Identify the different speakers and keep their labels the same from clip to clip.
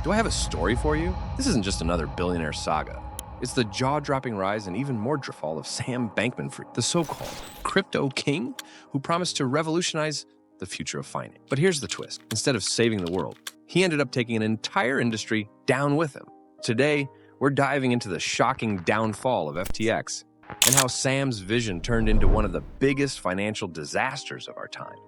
Speaker 1: Do I have a story for you? This isn't just another billionaire saga. It's the jaw-dropping rise and even more fall of Sam Bankman-Fried, the so-called crypto king who promised to revolutionize the future of finance. But here's the twist. Instead of saving the world, he ended up taking an entire industry down with him. Today, we're diving into the shocking downfall of FTX and how Sam's vision turned into one of the biggest financial disasters of our time.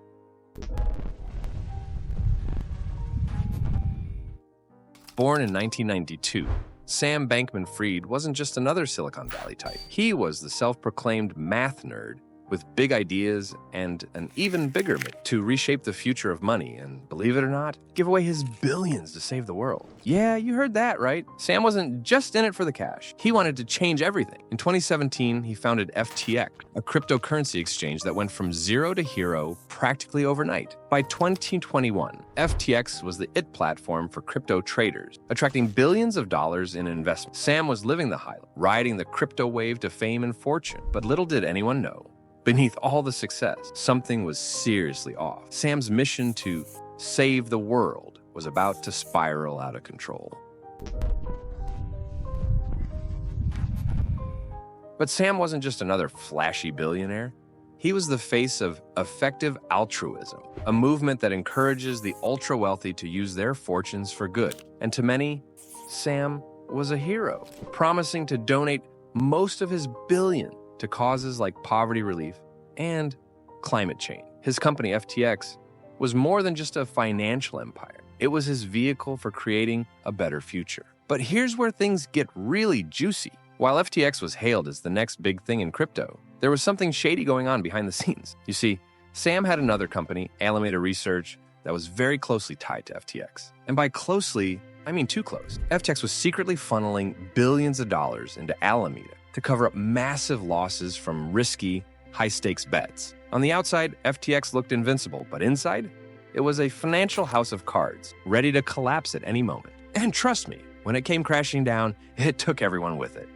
Speaker 1: Born in 1992, Sam Bankman-Fried wasn't just another Silicon Valley type. He was the self-proclaimed math nerd with big ideas and an even bigger mission to reshape the future of money and, believe it or not, give away his billions to save the world. Yeah, you heard that right. Sam wasn't just in it for the cash. He wanted to change everything. In 2017, he founded FTX, a cryptocurrency exchange that went from zero to hero practically overnight. By 2021, FTX was the IT platform for crypto traders, attracting billions of dollars in investment. Sam was living the high life, riding the crypto wave to fame and fortune. But little did anyone know, beneath all the success, something was seriously off. Sam's mission to save the world was about to spiral out of control. But Sam wasn't just another flashy billionaire. He was the face of effective altruism, a movement that encourages the ultra-wealthy to use their fortunes for good. And to many, Sam was a hero, promising to donate most of his billion to causes like poverty relief and climate change. His company, FTX, was more than just a financial empire. It was his vehicle for creating a better future. But here's where things get really juicy. While FTX was hailed as the next big thing in crypto, there was something shady going on behind the scenes. You see, Sam had another company, Alameda Research, that was very closely tied to FTX. And by closely, I mean too close. FTX was secretly funneling billions of dollars into Alameda to cover up massive losses from risky, high-stakes bets. On the outside, FTX looked invincible, but inside, it was a financial house of cards, ready to collapse at any moment. And trust me, when it came crashing down, it took everyone with it.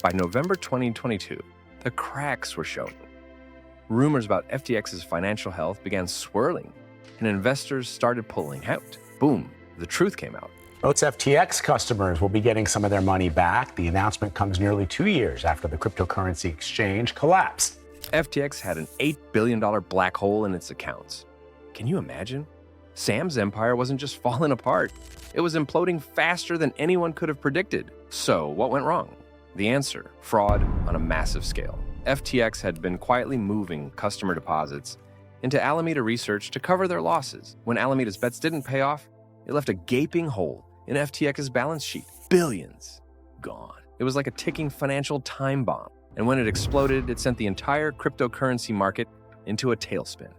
Speaker 1: By November 2022, the cracks were showing. Rumors about FTX's financial health began swirling, and investors started pulling out. Boom, the truth came out.
Speaker 2: Most FTX customers will be getting some of their money back. The announcement comes nearly 2 years after the cryptocurrency exchange collapsed.
Speaker 1: FTX had an $8 billion black hole in its accounts. Can you imagine? Sam's empire wasn't just falling apart. It was imploding faster than anyone could have predicted. So what went wrong? The answer, fraud on a massive scale. FTX had been quietly moving customer deposits into Alameda Research to cover their losses. When Alameda's bets didn't pay off, it left a gaping hole in FTX's balance sheet. Billions gone. It was like a ticking financial time bomb. And when it exploded, it sent the entire cryptocurrency market into a tailspin.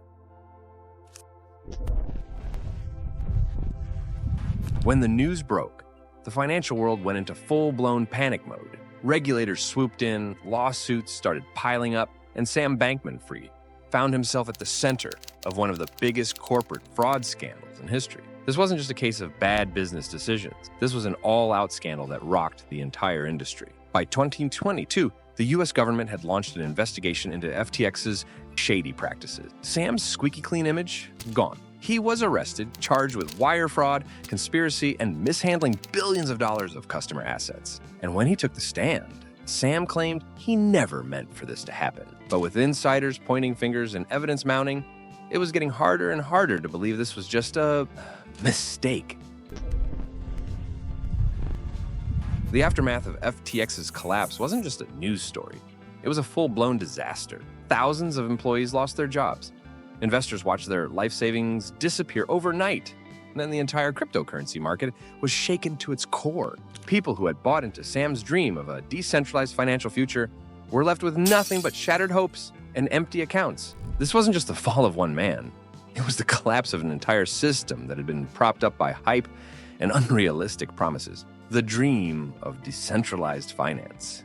Speaker 1: When the news broke, the financial world went into full-blown panic mode. Regulators swooped in, lawsuits started piling up, and Sam Bankman-Fried found himself at the center of one of the biggest corporate fraud scandals in history. This wasn't just a case of bad business decisions. This was an all-out scandal that rocked the entire industry. By 2022, the US government had launched an investigation into FTX's shady practices. Sam's squeaky clean image, gone. He was arrested, charged with wire fraud, conspiracy, and mishandling billions of dollars of customer assets. And when he took the stand, Sam claimed he never meant for this to happen. But with insiders pointing fingers and evidence mounting, it was getting harder and harder to believe this was just a mistake. The aftermath of FTX's collapse wasn't just a news story. It was a full-blown disaster. Thousands of employees lost their jobs. Investors watched their life savings disappear overnight. And then the entire cryptocurrency market was shaken to its core. People who had bought into Sam's dream of a decentralized financial future were left with nothing but shattered hopes and empty accounts. This wasn't just the fall of one man. It was the collapse of an entire system that had been propped up by hype and unrealistic promises. The dream of decentralized finance.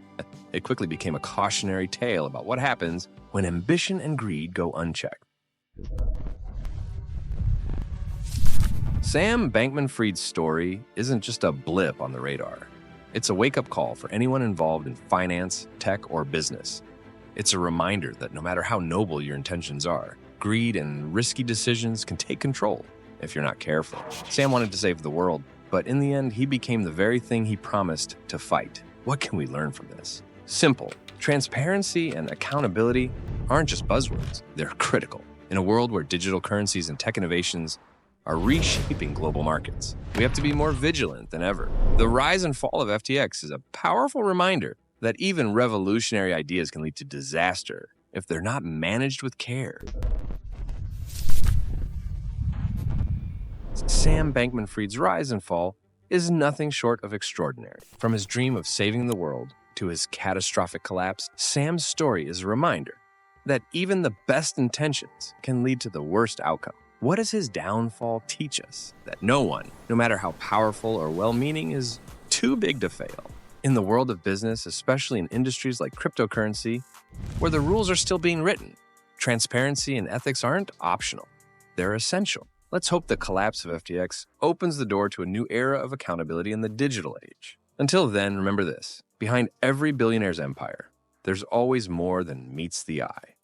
Speaker 1: It quickly became a cautionary tale about what happens when ambition and greed go unchecked. Sam Bankman-Fried's story isn't just a blip on the radar. It's a wake-up call for anyone involved in finance, tech, or business. It's a reminder that no matter how noble your intentions are, greed and risky decisions can take control if you're not careful. Sam wanted to save the world, but in the end, he became the very thing he promised to fight. What can we learn from this? Simple. Transparency and accountability aren't just buzzwords, they're critical. In a world where digital currencies and tech innovations are reshaping global markets, we have to be more vigilant than ever. The rise and fall of FTX is a powerful reminder that even revolutionary ideas can lead to disaster if they're not managed with care. Sam Bankman-Fried's rise and fall is nothing short of extraordinary. From his dream of saving the world to his catastrophic collapse, Sam's story is a reminder that even the best intentions can lead to the worst outcome. What does his downfall teach us? That no one, no matter how powerful or well-meaning, is too big to fail. In the world of business, especially in industries like cryptocurrency, where the rules are still being written, transparency and ethics aren't optional, they're essential. Let's hope the collapse of FTX opens the door to a new era of accountability in the digital age. Until then, remember this: behind every billionaire's empire, there's always more than meets the eye.